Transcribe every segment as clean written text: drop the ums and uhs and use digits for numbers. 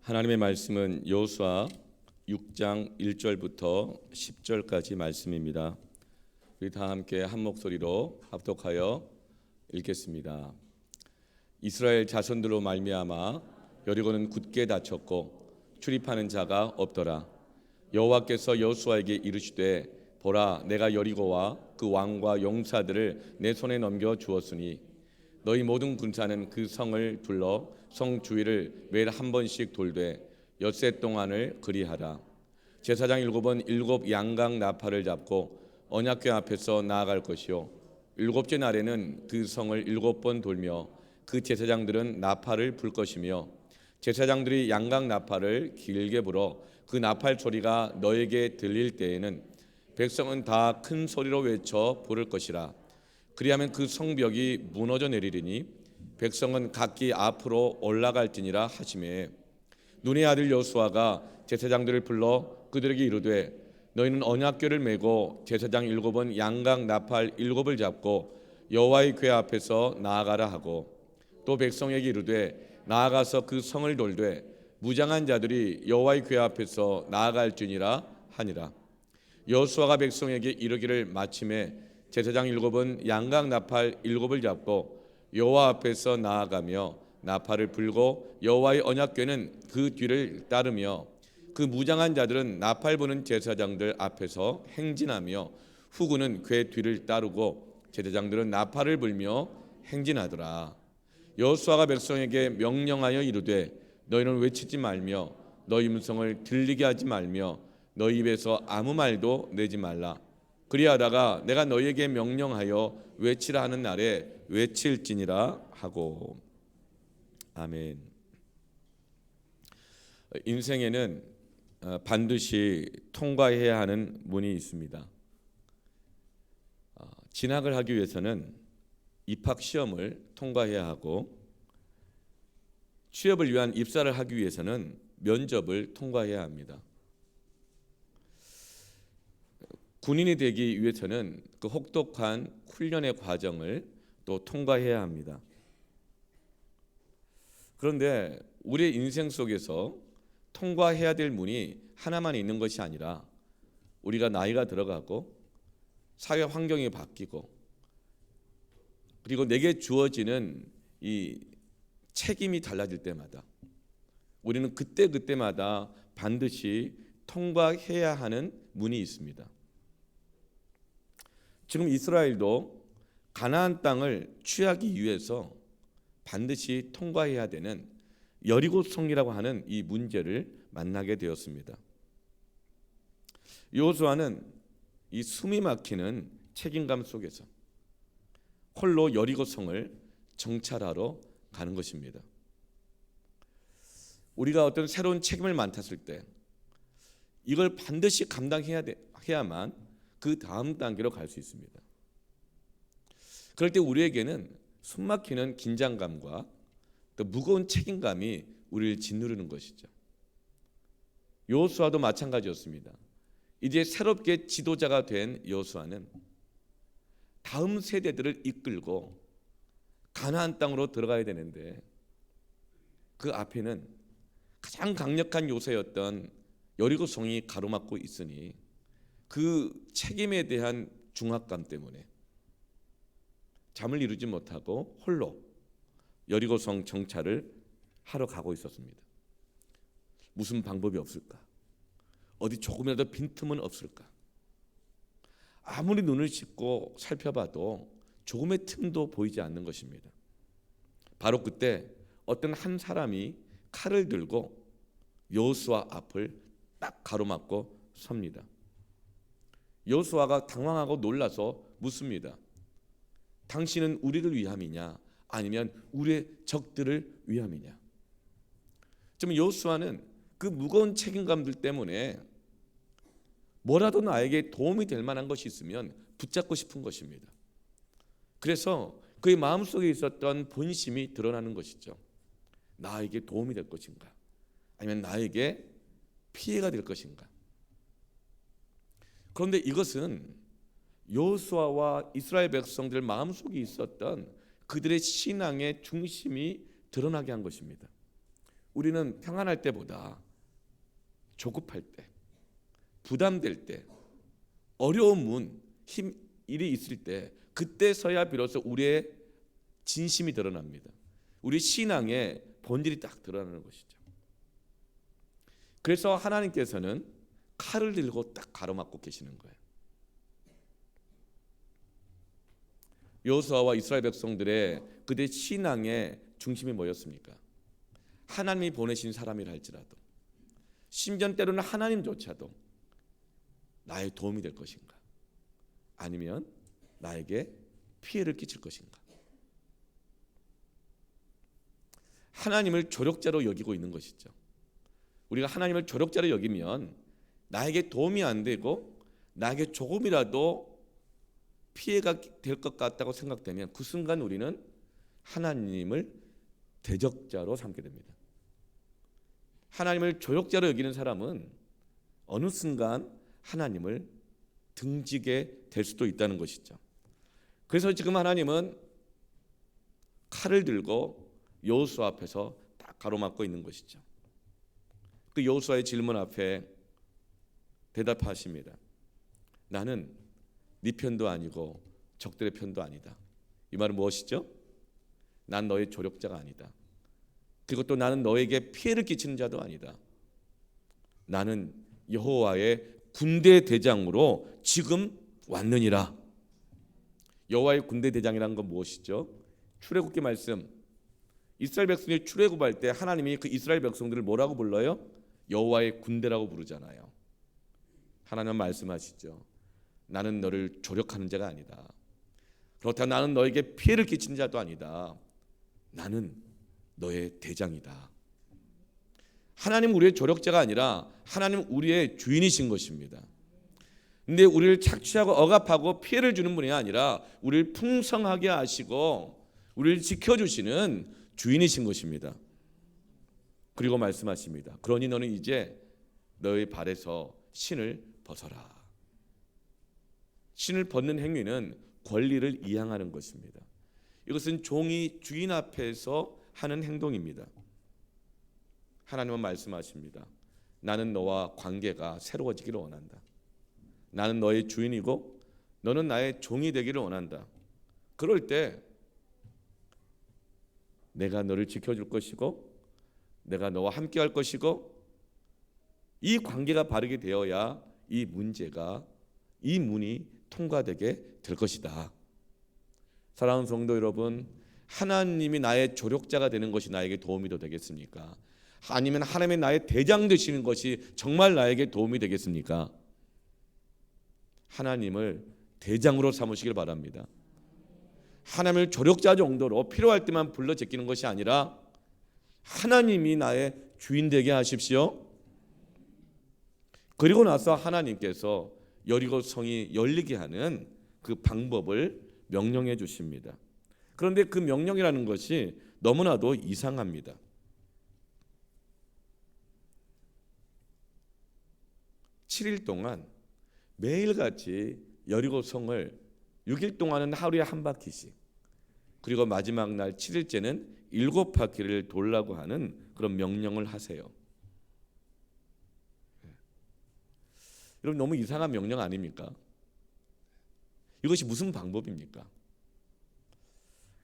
하나님의 말씀은 여호수아 6장 1절부터 10절까지 말씀입니다. 우리 다 함께 한 목소리로 합독하여 읽겠습니다. 이스라엘 자손들로 말미암아 여리고는 굳게 닫혔고 출입하는 자가 없더라. 여호와께서 여호수아에게 이르시되 보라, 내가 여리고와 그 왕과 용사들을 내 손에 넘겨 주었으니 너희 모든 군사는 그 성을 둘러 성 주위를 매일 한 번씩 돌되 엿새 동안을 그리하라. 제사장 7은 7 양각 나팔을 잡고 언약궤 앞에서 나아갈 것이요, 7째 날에는 그 성을 7번 돌며 그 제사장들은 나팔을 불 것이며, 제사장들이 양각 나팔을 길게 불어 그 나팔 소리가 너에게 들릴 때에는 백성은 다 큰 소리로 외쳐 부를 것이라. 그리하면 그 성벽이 무너져 내리리니 백성은 각기 앞으로 올라갈지니라 하시매, 눈의 아들 여호수아가 제사장들을 불러 그들에게 이르되 너희는 언약궤를 메고 제사장 7은 양각 나팔 7을 잡고 여호와의 궤 앞에서 나아가라 하고, 또 백성에게 이르되 나아가서 그 성을 돌되 무장한 자들이 여호와의 궤 앞에서 나아갈지니라 하니라. 여호수아가 백성에게 이르기를 마침에 제사장 7은 양각 나팔 7을 잡고 여호와 앞에서 나아가며 나팔을 불고 여호와의 언약궤는 그 뒤를 따르며 그 무장한 자들은 나팔 부는 제사장들 앞에서 행진하며 후군은 궤 뒤를 따르고 제사장들은 나팔을 불며 행진하더라. 여호수아가 백성에게 명령하여 이르되 너희는 외치지 말며 너희 음성을 들리게 하지 말며 너희 입에서 아무 말도 내지 말라. 그리하다가 내가 너희에게 명령하여 외치라 하는 날에 외칠지니라 하고. 아멘. 인생에는 반드시 통과해야 하는 문이 있습니다. 진학을 하기 위해서는 입학 시험을 통과해야 하고, 취업을 위한 입사를 하기 위해서는 면접을 통과해야 합니다. 군인이 되기 위해서는 그 혹독한 훈련의 과정을 또 통과해야 합니다. 그런데 우리의 인생 속에서 통과해야 될 문이 하나만 있는 것이 아니라, 우리가 나이가 들어가고 사회 환경이 바뀌고 그리고 내게 주어지는 이 책임이 달라질 때마다 우리는 그때마다 반드시 통과해야 하는 문이 있습니다. 지금 이스라엘도 가나안 땅을 취하기 위해서 반드시 통과해야 되는 여리고 성이라고 하는 이 문제를 만나게 되었습니다. 여호수아는 이 숨이 막히는 책임감 속에서 홀로 여리고 성을 정찰하러 가는 것입니다. 우리가 어떤 새로운 책임을 맡았을 때 이걸 반드시 감당해야만 그 다음 단계로 갈 수 있습니다. 그럴 때 우리에게는 숨막히는 긴장감과 또 무거운 책임감이 우리를 짓누르는 것이죠. 여호수아도 마찬가지였습니다. 이제 새롭게 지도자가 된 여호수아는 다음 세대들을 이끌고 가나안 땅으로 들어가야 되는데, 그 앞에는 가장 강력한 요새였던 여리고 성이 가로막고 있으니 그 책임에 대한 중압감 때문에 잠을 이루지 못하고 홀로 여리고 성 정찰을 하러 가고 있었습니다. 무슨 방법이 없을까? 어디 조금이라도 빈틈은 없을까? 아무리 눈을 씻고 살펴봐도 조금의 틈도 보이지 않는 것입니다. 바로 그때 어떤 한 사람이 칼을 들고 여호수아 앞을 딱 가로막고 섭니다. 여호수아가 당황하고 놀라서 묻습니다. 당신은 우리를 위함이냐, 아니면 우리의 적들을 위함이냐? 지금 여호수아는 그 무거운 책임감들 때문에 뭐라도 나에게 도움이 될 만한 것이 있으면 붙잡고 싶은 것입니다. 그래서 그의 마음속에 있었던 본심이 드러나는 것이죠. 나에게 도움이 될 것인가, 아니면 나에게 피해가 될 것인가? 그런데 이것은 여호수아와 이스라엘 백성들 마음속에 있었던 그들의 신앙의 중심이 드러나게 한 것입니다. 우리는 평안할 때보다 조급할 때, 부담될 때, 어려운 일이 있을 때, 그때서야 비로소 우리의 진심이 드러납니다. 우리 신앙의 본질이 딱 드러나는 것이죠. 그래서 하나님께서는 칼을 들고 딱 가로막고 계시는 거예요. 여호수아와 이스라엘 백성들의 그들의 신앙의 중심이 뭐였습니까? 하나님이 보내신 사람이라 할지라도, 심지어 때로는 하나님조차도 나의 도움이 될 것인가, 아니면 나에게 피해를 끼칠 것인가. 하나님을 조력자로 여기고 있는 것이죠. 우리가 하나님을 조력자로 여기면 나에게 도움이 안 되고 나에게 조금이라도 피해가 될 것 같다고 생각되면 그 순간 우리는 하나님을 대적자로 삼게 됩니다. 하나님을 조력자로 여기는 사람은 어느 순간 하나님을 등지게 될 수도 있다는 것이죠. 그래서 지금 하나님은 칼을 들고 여호수아 앞에서 딱 가로막고 있는 것이죠. 그 여호수아의 질문 앞에 대답하십니다. 나는 네 편도 아니고 적들의 편도 아니다. 이 말은 무엇이죠? 난 너의 조력자가 아니다. 그리고 또 나는 너에게 피해를 끼치는 자도 아니다. 나는 여호와의 군대 대장으로 지금 왔느니라. 여호와의 군대 대장이라는 건 무엇이죠? 출애굽기 말씀, 이스라엘 백성이 출애굽할 때 하나님이 그 이스라엘 백성들을 뭐라고 불러요? 여호와의 군대라고 부르잖아요. 하나님은 말씀하시죠. 나는 너를 조력하는 자가 아니다. 그렇다 나는 너에게 피해를 끼치는 자도 아니다. 나는 너의 대장이다. 하나님 우리의 조력자가 아니라 하나님 우리의 주인이신 것입니다. 근데 우리를 착취하고 억압하고 피해를 주는 분이 아니라 우리를 풍성하게 하시고 우리를 지켜주시는 주인이신 것입니다. 그리고 말씀하십니다. 그러니 너는 이제 너의 발에서 신을 벗어라. 신을 벗는 행위는 권리를 이양하는 것입니다. 이것은 종이 주인 앞에서 하는 행동입니다. 하나님은 말씀하십니다. 나는 너와 관계가 새로워지기를 원한다. 나는 너의 주인이고 너는 나의 종이 되기를 원한다. 그럴 때 내가 너를 지켜줄 것이고 내가 너와 함께 할 것이고 이 관계가 바르게 되어야 이 문이 통과되게 될 것이다. 사랑하는 성도 여러분, 하나님이 나의 조력자가 되는 것이 나에게 도움이 더 되겠습니까? 아니면 하나님의 나의 대장 되시는 것이 정말 나에게 도움이 되겠습니까? 하나님을 대장으로 삼으시길 바랍니다. 하나님을 조력자 정도로 필요할 때만 불러 제끼는 것이 아니라 하나님이 나의 주인 되게 하십시오. 그리고 나서 하나님께서 여리고 성이 열리게 하는 그 방법을 명령해 주십니다. 그런데 그 명령이라는 것이 너무나도 이상합니다. 7일 동안 매일같이 여리고 성을 6일 동안은 하루에 한 바퀴씩, 그리고 마지막 날 7일째는 7바퀴를 돌라고 하는 그런 명령을 하세요. 여러분, 너무 이상한 명령 아닙니까? 이것이 무슨 방법입니까?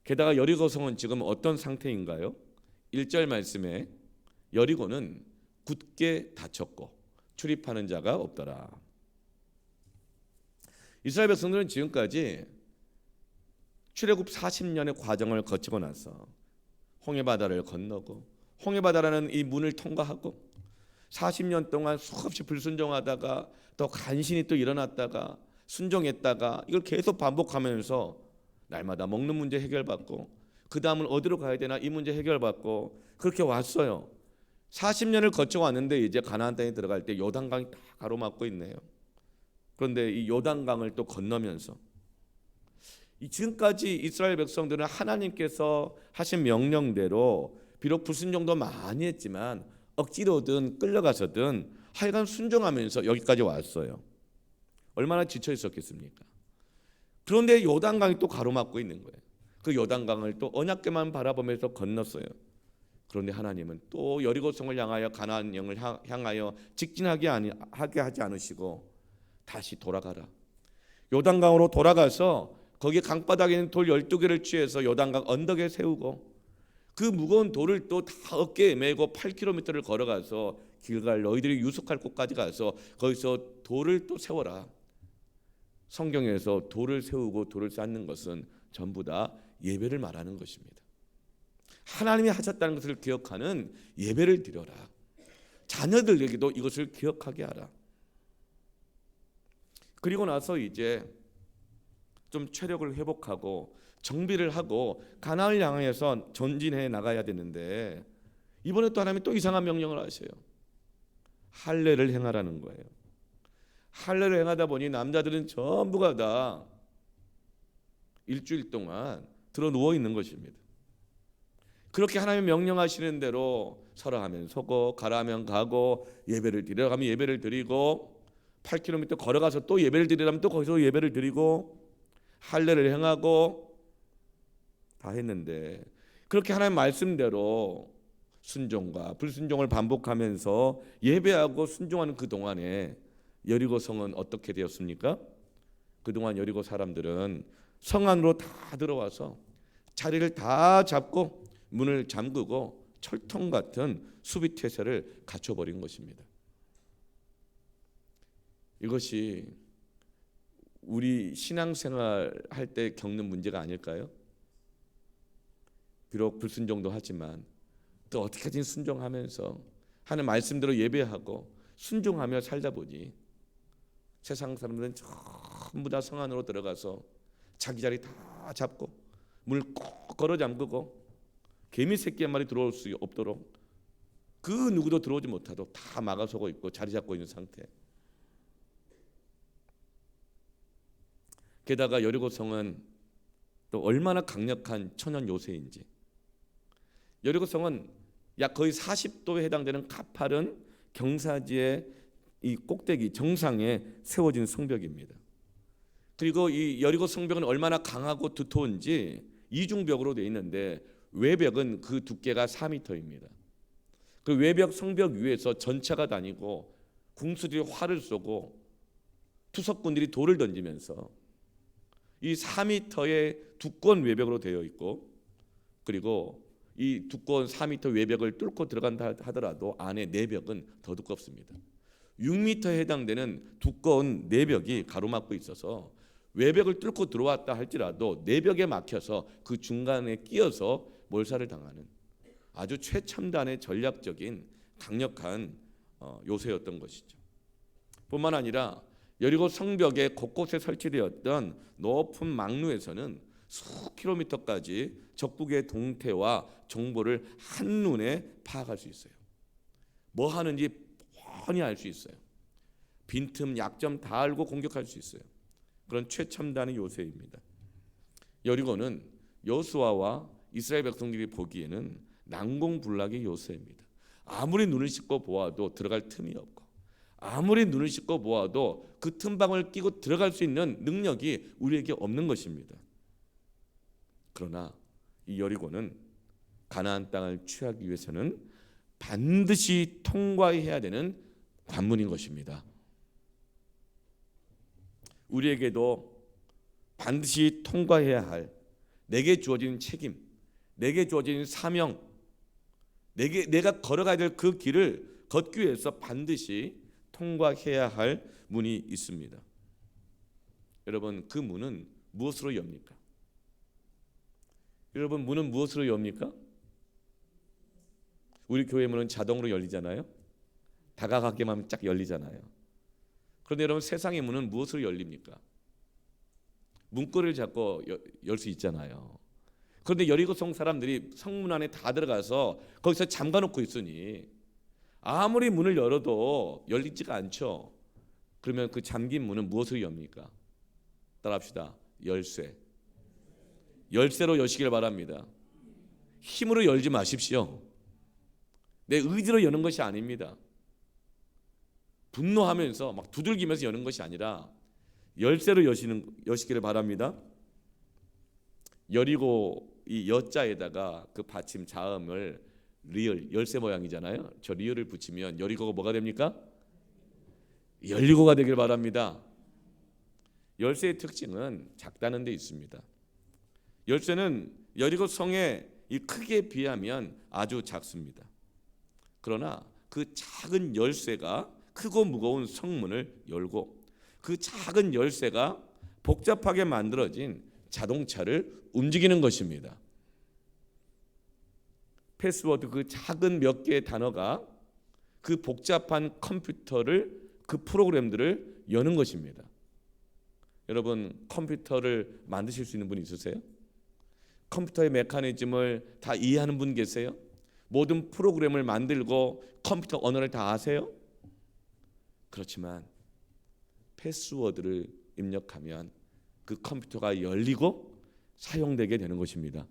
게다가 여리고성은 지금 어떤 상태인가요? 1절 말씀에 여리고는 굳게 닫혔고 출입하는 자가 없더라. 이스라엘 백성들은 지금까지 출애굽 40년의 과정을 거치고 나서 홍해바다를 건너고 홍해바다라는 이 문을 통과하고 40년 동안 수없이 불순종하다가 또 간신히 또 일어났다가 순종했다가 이걸 계속 반복하면서 날마다 먹는 문제 해결받고 그 다음은 어디로 가야 되나 이 문제 해결받고 그렇게 왔어요. 40년을 거쳐 왔는데 이제 가나안 땅에 들어갈 때 요단강이 다 가로막고 있네요. 그런데 이 요단강을 또 건너면서 지금까지 이스라엘 백성들은 하나님께서 하신 명령대로 비록 불순종도 많이 했지만 억지로든 끌려가서든 하여간 순종하면서 여기까지 왔어요. 얼마나 지쳐 있었겠습니까? 그런데 요단강이 또 가로막고 있는 거예요. 그 요단강을 또 언약궤만 바라보면서 건넜어요. 그런데 하나님은 또 여리고성을 향하여 가나안 영을 향하여 직진하게 하지 않으시고 다시 돌아가라. 요단강으로 돌아가서 거기 강바닥에 있는 돌 12개를 취해서 요단강 언덕에 세우고 그 무거운 돌을 또 다 어깨에 메고 8km를 걸어가서 길갈 너희들이 유숙할 곳까지 가서 거기서 돌을 또 세워라. 성경에서 돌을 세우고 돌을 쌓는 것은 전부 다 예배를 말하는 것입니다. 하나님이 하셨다는 것을 기억하는 예배를 드려라. 자녀들에게도 이것을 기억하게 하라. 그리고 나서 이제 좀 체력을 회복하고 정비를 하고 가나안을 향해서 전진해 나가야 되는데 이번에 또 하나님이 또 이상한 명령을 하셔요. 할례를 행하라는 거예요. 할례를 행하다 보니 남자들은 전부가 다 일주일 동안 들어 누워 있는 것입니다. 그렇게 하나님이 명령하시는 대로 서라 하면 서고 가라 하면 가고 예배를 드리러 가면 예배를 드리고 8km 걸어가서 또 예배를 드리려면 또 거기서 예배를 드리고 할례를 행하고 다 했는데 그렇게 하나님 말씀대로 순종과 불순종을 반복하면서 예배하고 순종하는 그 동안에 여리고성은 어떻게 되었습니까? 그동안 여리고 사람들은 성 안으로 다 들어와서 자리를 다 잡고 문을 잠그고 철통 같은 수비태세를 갖춰버린 것입니다. 이것이 우리 신앙생활 할 때 겪는 문제가 아닐까요? 비록 불순종도 하지만 또 어떻게든 순종하면서 하는 말씀대로 예배하고 순종하며 살다 보니 세상 사람들은 전부 다 성 안으로 들어가서 자기 자리 다 잡고 문을 꼭 걸어 잠그고 개미 새끼 한 마리 들어올 수 없도록 그 누구도 들어오지 못하도록 다 막아서고 있고 자리 잡고 있는 상태. 게다가 여리고성은 또 얼마나 강력한 천연 요새인지. 여리고성은 약 거의 40도에 해당되는 가파른 경사지의 이 꼭대기 정상에 세워진 성벽입니다. 그리고 이 여리고 성벽은 얼마나 강하고 두터운지 이중벽으로 되어 있는데 외벽은 그 두께가 4m입니다. 그 외벽 성벽 위에서 전차가 다니고 궁수들이 활을 쏘고 투석군들이 돌을 던지면서 이 4m의 두꺼운 외벽으로 되어 있고 그리고 이 두꺼운 4m 외벽을 뚫고 들어간다 하더라도 안에 내벽은 더 두껍습니다. 6m에 해당되는 두꺼운 내벽이 가로막고 있어서 외벽을 뚫고 들어왔다 할지라도 내벽에 막혀서 그 중간에 끼어서 몰살을 당하는 아주 최첨단의 전략적인 강력한 요새였던 것이죠. 뿐만 아니라 여리고 성벽의 곳곳에 설치되었던 높은 망루에서는 수 킬로미터까지 적국의 동태와 정보를 한눈에 파악할 수 있어요. 뭐 하는지 뻔히 알 수 있어요. 빈틈, 약점 다 알고 공격할 수 있어요. 그런 최첨단의 요새입니다. 여리고는 여호수아와 이스라엘 백성들이 보기에는 난공불락의 요새입니다. 아무리 눈을 씻고 보아도 들어갈 틈이 없고 아무리 눈을 씻고 보아도 그 틈방을 끼고 들어갈 수 있는 능력이 우리에게 없는 것입니다. 그러나 이 여리고는 가나안 땅을 취하기 위해서는 반드시 통과해야 되는 관문인 것입니다. 우리에게도 반드시 통과해야 할 내게 주어진 책임, 내게 주어진 사명, 내가 걸어가야 될 그 길을 걷기 위해서 반드시 통과해야 할 문이 있습니다. 여러분, 그 문은 무엇으로 엽니까? 여러분, 문은 무엇으로 엽니까? 우리 교회 문은 자동으로 열리잖아요. 다가가기만 하면 쫙 열리잖아요. 그런데 여러분, 세상의 문은 무엇으로 열립니까? 문고리를 잡고 열 수 있잖아요. 그런데 여리고성 사람들이 성문 안에 다 들어가서 거기서 잠가놓고 있으니 아무리 문을 열어도 열리지가 않죠. 그러면 그 잠긴 문은 무엇으로 엽니까? 따라합시다. 열쇠. 열쇠로 여시길 바랍니다. 힘으로 열지 마십시오. 내 의지로 여는 것이 아닙니다. 분노하면서 막 두들기면서 여는 것이 아니라 열쇠로 여시기를 바랍니다. 여리고 이 여자에다가 그 받침 자음을 리을 열쇠 모양이잖아요. 저 리을을 붙이면 여리고가 뭐가 됩니까? 열리고가 되길 바랍니다. 열쇠의 특징은 작다는 데 있습니다. 열쇠는 여리고 성의 이 크기에 비하면 아주 작습니다. 그러나 그 작은 열쇠가 크고 무거운 성문을 열고 그 작은 열쇠가 복잡하게 만들어진 자동차를 움직이는 것입니다. 패스워드 그 작은 몇 개의 단어가 그 복잡한 컴퓨터를 그 프로그램들을 여는 것입니다. 여러분 컴퓨터를 만드실 수 있는 분 있으세요? 컴퓨터의 메커니즘을 다 이해하는 분 계세요? 모든 프로그램을 만들고 컴퓨터 언어를 다 아세요? 그렇지만 패스워드를 입력하면 그 컴퓨터가 열리고 사용되게 되는 것입니다.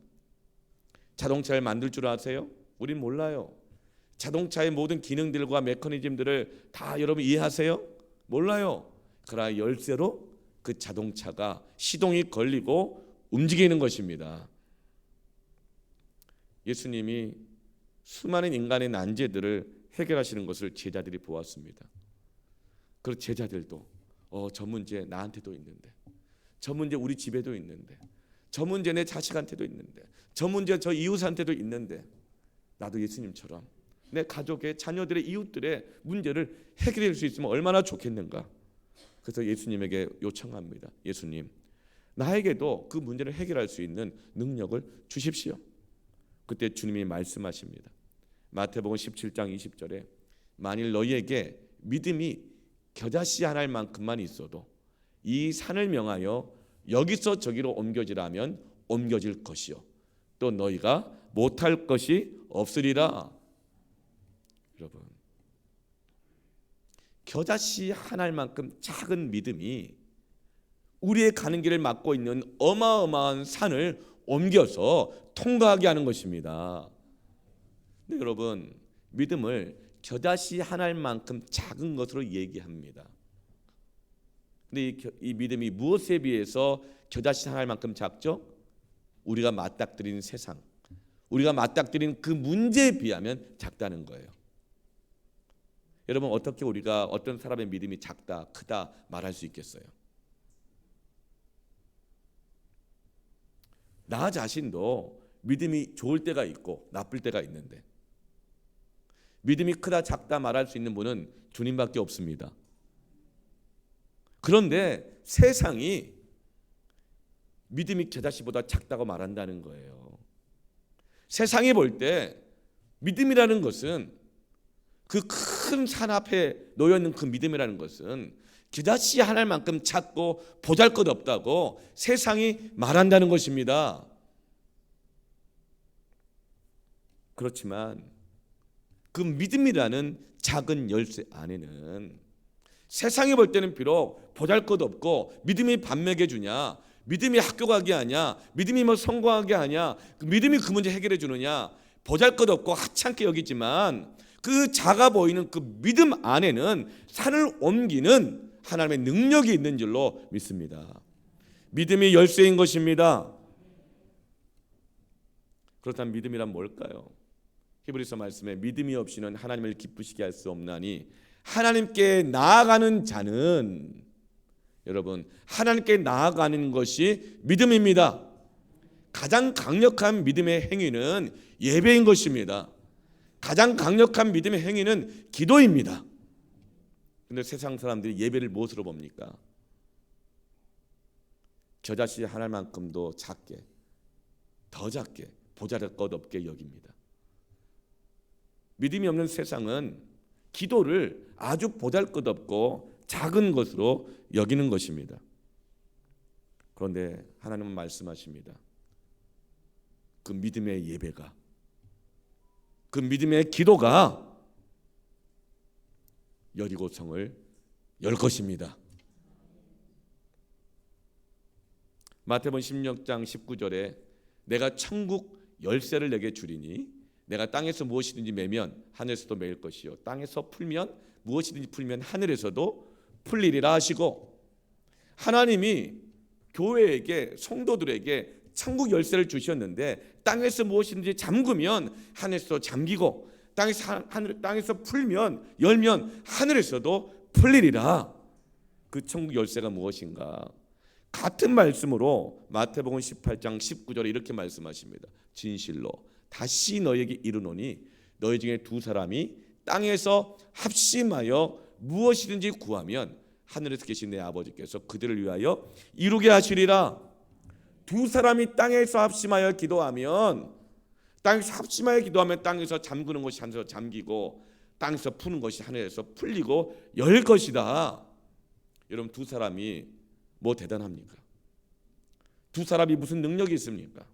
자동차를 만들 줄 아세요? 우린 몰라요. 자동차의 모든 기능들과 메커니즘들을 다 여러분 이해하세요? 몰라요. 그러나 열쇠로 그 자동차가 시동이 걸리고 움직이는 것입니다. 예수님이 수많은 인간의 난제들을 해결하시는 것을 제자들이 보았습니다. 그 제자들도 저 문제 나한테도 있는데, 저 문제 우리 집에도 있는데, 저 문제 내 자식한테도 있는데, 저 문제 저 이웃한테도 있는데, 나도 예수님처럼 내 가족의 자녀들의 이웃들의 문제를 해결할 수 있으면 얼마나 좋겠는가. 그래서 예수님에게 요청합니다. 예수님, 나에게도 그 문제를 해결할 수 있는 능력을 주십시오. 그때 주님이 말씀하십니다. 마태복음 17장 20절에 만일 너희에게 믿음이 겨자씨 한 알만큼만 있어도 이 산을 명하여 여기서 저기로 옮겨지라면 옮겨질 것이요 또 너희가 못할 것이 없으리라. 여러분, 겨자씨 한 알만큼 작은 믿음이 우리의 가는 길을 막고 있는 어마어마한 산을 옮겨서 통과하게 하는 것입니다. 근데 여러분, 믿음을 겨자씨 한 알만큼 작은 것으로 얘기합니다. 근데 이 믿음이 무엇에 비해서 겨자씨 한 알만큼 작죠? 우리가 맞닥뜨린 세상, 우리가 맞닥뜨린 그 문제에 비하면 작다는 거예요. 여러분, 어떻게 우리가 어떤 사람의 믿음이 작다, 크다 말할 수 있겠어요? 나 자신도 믿음이 좋을 때가 있고 나쁠 때가 있는데, 믿음이 크다 작다 말할 수 있는 분은 주님밖에 없습니다. 그런데 세상이 믿음이 겨자씨보다 작다고 말한다는 거예요. 세상이 볼 때 믿음이라는 것은, 그 큰 산 앞에 놓여있는 그 믿음이라는 것은 겨자씨 하나만큼 작고 보잘것없다고 세상이 말한다는 것입니다. 그렇지만 그 믿음이라는 작은 열쇠 안에는 세상이 볼 때는 비록 보잘것없고 믿음이 밥 먹여주냐, 믿음이 학교 가게 하냐, 믿음이 뭐 성공하게 하냐, 믿음이 그 문제 해결해 주느냐, 보잘것없고 하찮게 여기지만 그 작아 보이는 그 믿음 안에는 산을 옮기는 하나님의 능력이 있는 줄로 믿습니다. 믿음이 열쇠인 것입니다. 그렇다면 믿음이란 뭘까요? 히브리서 말씀에 믿음이 없이는 하나님을 기쁘시게 할 수 없나니 하나님께 나아가는 자는, 여러분, 하나님께 나아가는 것이 믿음입니다. 가장 강력한 믿음의 행위는 예배인 것입니다. 가장 강력한 믿음의 행위는 기도입니다. 그런데 세상 사람들이 예배를 무엇으로 봅니까? 겨자씨 하나만큼도 작게, 더 작게, 보잘것없게 여깁니다. 믿음이 없는 세상은 기도를 아주 보잘것없고 작은 것으로 여기는 것입니다. 그런데 하나님은 말씀하십니다. 그 믿음의 예배가, 그 믿음의 기도가 여리고성을 열 것입니다. 마태복음 16장 19절에 내가 천국 열쇠를 내게 주리니 내가 땅에서 무엇이든지 매면 하늘에서도 매일 것이요 땅에서 풀면 무엇이든지 풀면 하늘에서도 풀리리라 하시고, 하나님이 교회에게, 성도들에게 천국 열쇠를 주셨는데 땅에서 무엇이든지 잠그면 하늘에서 잠기고 땅에서 풀면 열면 하늘에서도 풀리리라. 그 천국 열쇠가 무엇인가? 같은 말씀으로 마태복음 18장 19절에 이렇게 말씀하십니다. 진실로 다시 너에게 이르노니 너희 중에 두 사람이 땅에서 합심하여 무엇이든지 구하면 하늘에서 계신 내 아버지께서 그들을 위하여 이루게 하시리라. 두 사람이 땅에서 합심하여 기도하면 땅에서 잠그는 것이 하늘에서 잠기고 땅에서 푸는 것이 하늘에서 풀리고 열 것이다. 여러분, 두 사람이 뭐 대단합니까? 두 사람이 무슨 능력이 있습니까?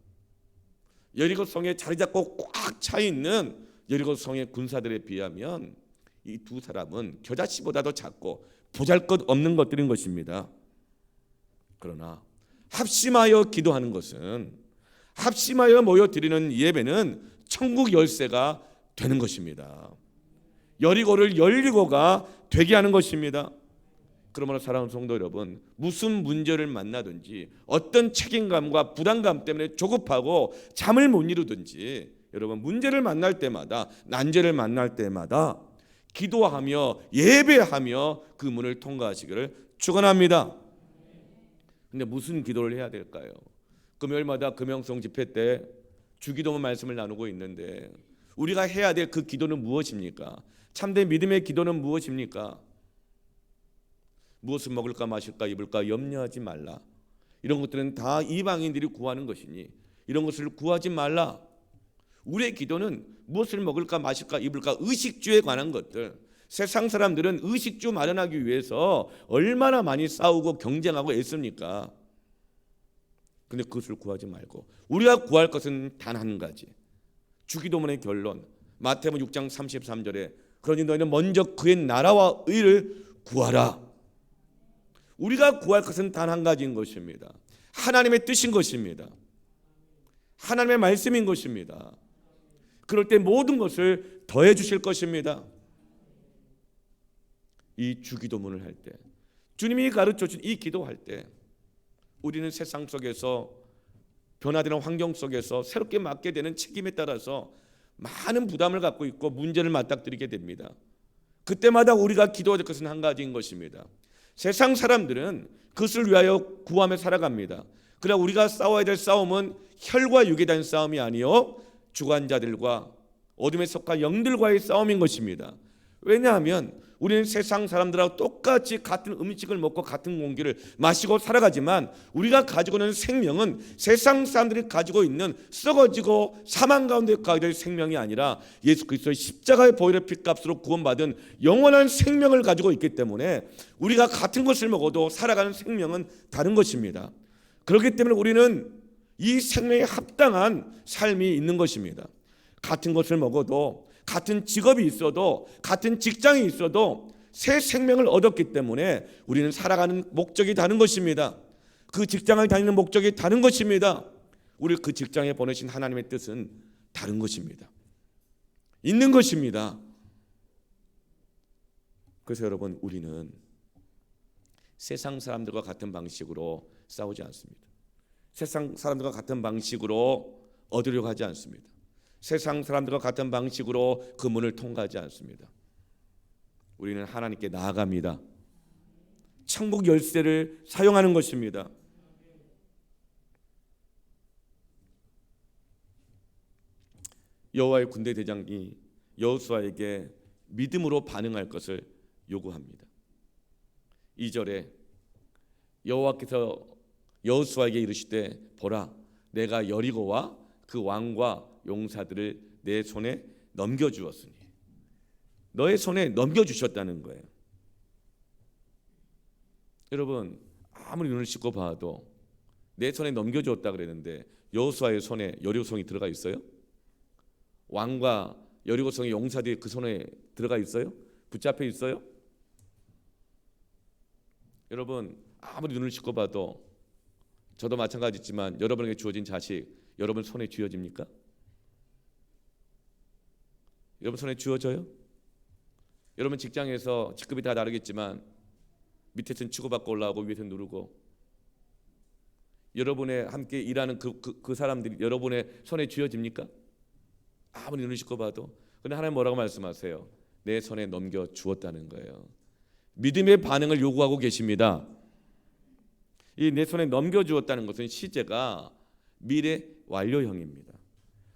여리고 성에 자리 잡고 꽉 차 있는 여리고 성의 군사들에 비하면 이 두 사람은 겨자씨보다도 작고 보잘것없는 것들인 것입니다. 그러나 합심하여 기도하는 것은, 합심하여 모여 드리는 예배는 천국 열쇠가 되는 것입니다. 여리고를 열리고가 되게 하는 것입니다. 그러므로 사랑하는 성도 여러분, 무슨 문제를 만나든지 어떤 책임감과 부담감 때문에 조급하고 잠을 못 이루든지 여러분, 문제를 만날 때마다, 난제를 만날 때마다 기도하며 예배하며 그 문을 통과하시기를 축원합니다. 근데 무슨 기도를 해야 될까요? 금요일마다 금영성 집회 때 주기도문 말씀을 나누고 있는데 우리가 해야 될 그 기도는 무엇입니까? 참된 믿음의 기도는 무엇입니까? 무엇을 먹을까 마실까 입을까 염려하지 말라. 이런 것들은 다 이방인들이 구하는 것이니 이런 것을 구하지 말라. 우리의 기도는 무엇을 먹을까 마실까 입을까 의식주에 관한 것들. 세상 사람들은 의식주 마련하기 위해서 얼마나 많이 싸우고 경쟁하고 애씁니까? 근데 그것을 구하지 말고 우리가 구할 것은 단 한 가지. 주기도문의 결론 마태복음 6장 33절에 그러니 너희는 먼저 그의 나라와 의를 구하라. 우리가 구할 것은 단 한 가지인 것입니다. 하나님의 뜻인 것입니다. 하나님의 말씀인 것입니다. 그럴 때 모든 것을 더해 주실 것입니다. 이 주기도문을 할 때, 주님이 가르쳐 준 이 기도할 때 우리는 세상 속에서 변화되는 환경 속에서 새롭게 맡게 되는 책임에 따라서 많은 부담을 갖고 있고 문제를 맞닥뜨리게 됩니다. 그때마다 우리가 기도해야 될 것은 한 가지인 것입니다. 세상 사람들은 그것을 위하여 구하며 살아갑니다. 그러나 우리가 싸워야 될 싸움은 혈과 육에 대한 싸움이 아니요 주관자들과 어둠에 속한 영들과의 싸움인 것입니다. 왜냐하면 우리는 세상 사람들하고 똑같이 같은 음식을 먹고 같은 공기를 마시고 살아가지만 우리가 가지고 있는 생명은 세상 사람들이 가지고 있는 썩어지고 사망 가운데 가게 될 생명이 아니라 예수 그리스도의 십자가의 보혈의 피값으로 구원받은 영원한 생명을 가지고 있기 때문에 우리가 같은 것을 먹어도 살아가는 생명은 다른 것입니다. 그렇기 때문에 우리는 이 생명에 합당한 삶이 있는 것입니다. 같은 것을 먹어도 같은 직업이 있어도 같은 직장이 있어도 새 생명을 얻었기 때문에 우리는 살아가는 목적이 다른 것입니다. 그 직장을 다니는 목적이 다른 것입니다. 우리 그 직장에 보내신 하나님의 뜻은 다른 것입니다. 있는 것입니다. 그래서 여러분, 우리는 세상 사람들과 같은 방식으로 싸우지 않습니다. 세상 사람들과 같은 방식으로 얻으려고 하지 않습니다. 세상 사람들과 같은 방식으로 그 문을 통과하지 않습니다. 우리는 하나님께 나아갑니다. 천국 열쇠를 사용하는 것입니다. 여호와의 군대 대장이 여호수아에게 믿음으로 반응할 것을 요구합니다. 2절에 여호와께서 여호수아에게 이르시되 보라 내가 여리고와 그 왕과 용사들을 내 손에 넘겨주었으니 너의 손에 넘겨주셨다는 거예요. 여러분, 아무리 눈을 씻고 봐도 내 손에 넘겨주었다 그랬는데 여호수아의 손에 여리고성이 들어가 있어요? 왕과 여리고성의 용사들이 그 손에 들어가 있어요? 붙잡혀 있어요? 여러분, 아무리 눈을 씻고 봐도 저도 마찬가지지만 여러분에게 주어진 자식 여러분 손에 쥐어집니까? 여러분 손에 쥐어져요? 여러분 직장에서 직급이 다 다르겠지만 밑에서는 치고받고 올라오고 위에서는 누르고 여러분의 함께 일하는 그 사람들이 여러분의 손에 쥐어집니까? 아무리 눈을 씻고 봐도. 근데 하나님 뭐라고 말씀하세요? 내 손에 넘겨 주었다는 거예요. 믿음의 반응을 요구하고 계십니다. 이 내 손에 넘겨 주었다는 것은 시제가 미래 완료형입니다.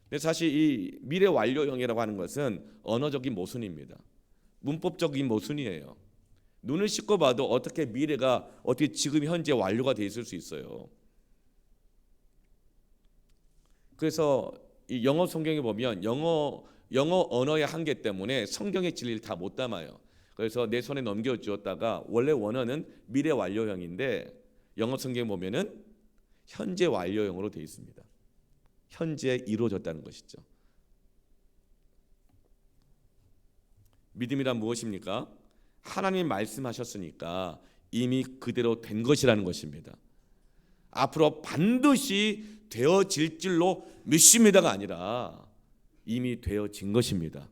근데 사실 이 미래 완료형이라고 하는 것은 언어적인 모순입니다. 문법적인 모순이에요. 눈을 씻고 봐도 어떻게 미래가 어떻게 지금 현재 완료가 돼 있을 수 있어요. 그래서 이 영어 성경에 보면 영어 언어의 한계 때문에 성경의 진리를 다 못 담아요. 그래서 내 손에 넘겨 주었다가 원래 원어는 미래 완료형인데 영어 성경에 보면은 현재 완료형으로 되어 있습니다. 현재 이루어졌다는 것이죠. 믿음이란 무엇입니까? 하나님이 말씀하셨으니까 이미 그대로 된 것이라는 것입니다. 앞으로 반드시 되어질 줄로 믿습니다가 아니라 이미 되어진 것입니다.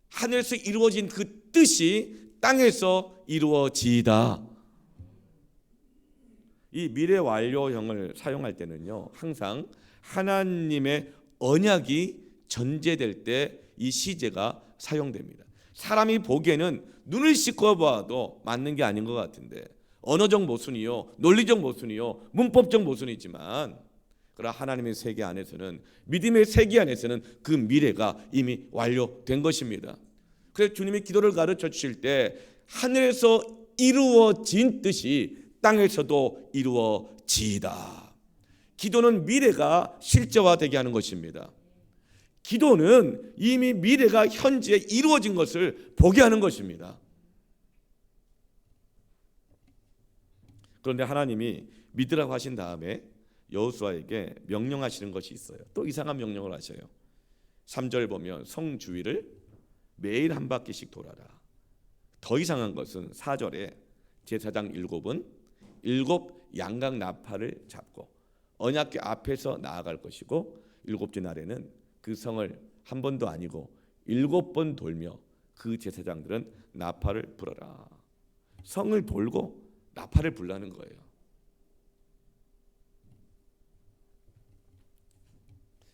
하늘에서 이루어진 그 뜻이 땅에서 이루어지이다. 이 미래 완료형을 사용할 때는요, 항상 하나님의 언약이 전제될 때 이 시제가 사용됩니다. 사람이 보기에는 눈을 씻고 봐도 맞는 게 아닌 것 같은데 언어적 모순이요, 논리적 모순이요, 문법적 모순이지만 그러나 하나님의 세계 안에서는, 믿음의 세계 안에서는 그 미래가 이미 완료된 것입니다. 그래서 주님이 기도를 가르쳐 주실 때 하늘에서 이루어진 뜻이 땅에서도 이루어지이다. 기도는 미래가 실제화되게 하는 것입니다. 기도는 이미 미래가 현재 이루어진 것을 보게 하는 것입니다. 그런데 하나님이 믿으라고 하신 다음에 여호수아에게 명령하시는 것이 있어요. 또 이상한 명령을 하셔요. 3절 보면 성 주위를 매일 한 바퀴씩 돌아라. 더 이상한 것은 4절에 제사장 7은 7 양각 나팔을 잡고 언약궤 앞에서 나아갈 것이고 7째 날에는 그 성을 한 번도 아니고 7번 돌며 그 제사장들은 나팔을 불어라. 성을 돌고 나팔을 불라는 거예요.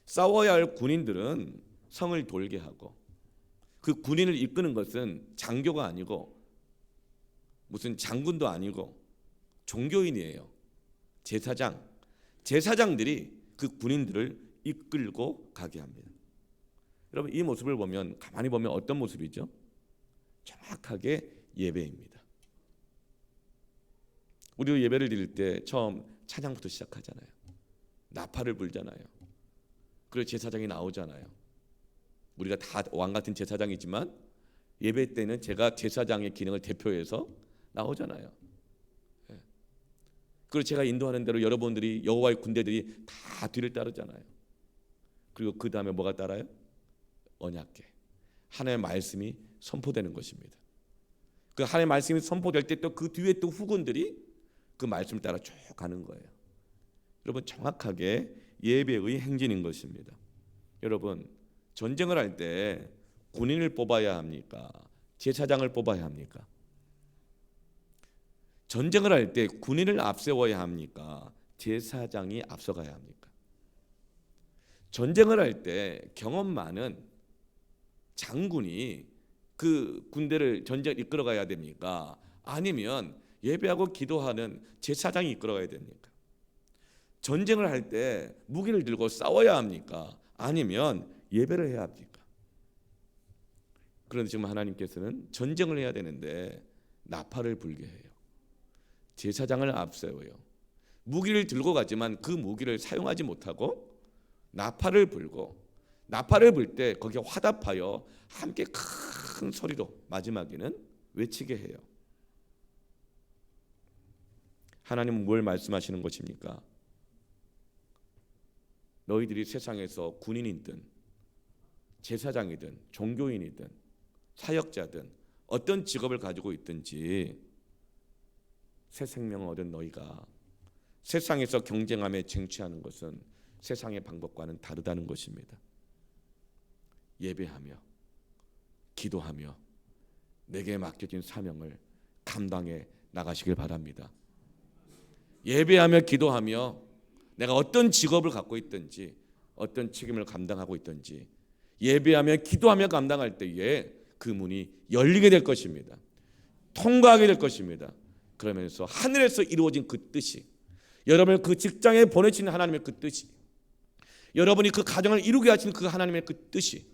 싸워야 할 군인들은 성을 돌게 하고 그 군인을 이끄는 것은 장교가 아니고 무슨 장군도 아니고 종교인이에요. 제사장들이 그 군인들을 이끌고 가게 합니다. 여러분, 이 모습을 보면 가만히 보면 어떤 모습이죠? 정확하게 예배입니다. 우리 예배를 드릴 때 처음 찬양부터 시작하잖아요. 나팔을 불잖아요. 그리고 제사장이 나오잖아요. 우리가 다 왕같은 제사장이지만 예배 때는 제가 제사장의 기능을 대표해서 나오잖아요. 그리고 제가 인도하는 대로 여러분들이 여호와의 군대들이 다 뒤를 따르잖아요. 그리고 그 다음에 뭐가 따라요? 언약궤, 하나님의 말씀이 선포되는 것입니다. 그 하나님의 말씀이 선포될 때 또 그 뒤에 또 후군들이 그 말씀을 따라 쭉 가는 거예요. 여러분, 정확하게 예배의 행진인 것입니다. 여러분, 전쟁을 할 때 군인을 뽑아야 합니까? 제사장을 뽑아야 합니까? 전쟁을 할 때 군인을 앞세워야 합니까? 제사장이 앞서가야 합니까? 전쟁을 할 때 경험 많은 장군이 그 군대를 전쟁 이끌어가야 됩니까? 아니면 예배하고 기도하는 제사장이 이끌어가야 됩니까? 전쟁을 할 때 무기를 들고 싸워야 합니까? 아니면 예배를 해야 합니까? 그런데 지금 하나님께서는 전쟁을 해야 되는데 나팔을 불게 해요. 제사장을 앞세워요. 무기를 들고 가지만 그 무기를 사용하지 못하고 나팔을 불고, 나팔을 불 때 거기에 화답하여 함께 큰 소리로 마지막에는 외치게 해요. 하나님은 뭘 말씀하시는 것입니까? 너희들이 세상에서 군인이든 제사장이든 종교인이든 사역자든 어떤 직업을 가지고 있든지 새 생명을 얻은 너희가 세상에서 경쟁하며 쟁취하는 것은 세상의 방법과는 다르다는 것입니다. 예배하며 기도하며 내게 맡겨진 사명을 감당해 나가시길 바랍니다. 예배하며 기도하며 내가 어떤 직업을 갖고 있든지 어떤 책임을 감당하고 있든지 예배하며 기도하며 감당할 때에 그 문이 열리게 될 것입니다. 통과하게 될 것입니다. 그러면서 하늘에서 이루어진 그 뜻이, 여러분을 그 직장에 보내신 하나님의 그 뜻이, 여러분이 그 가정을 이루게 하신 그 하나님의 그 뜻이,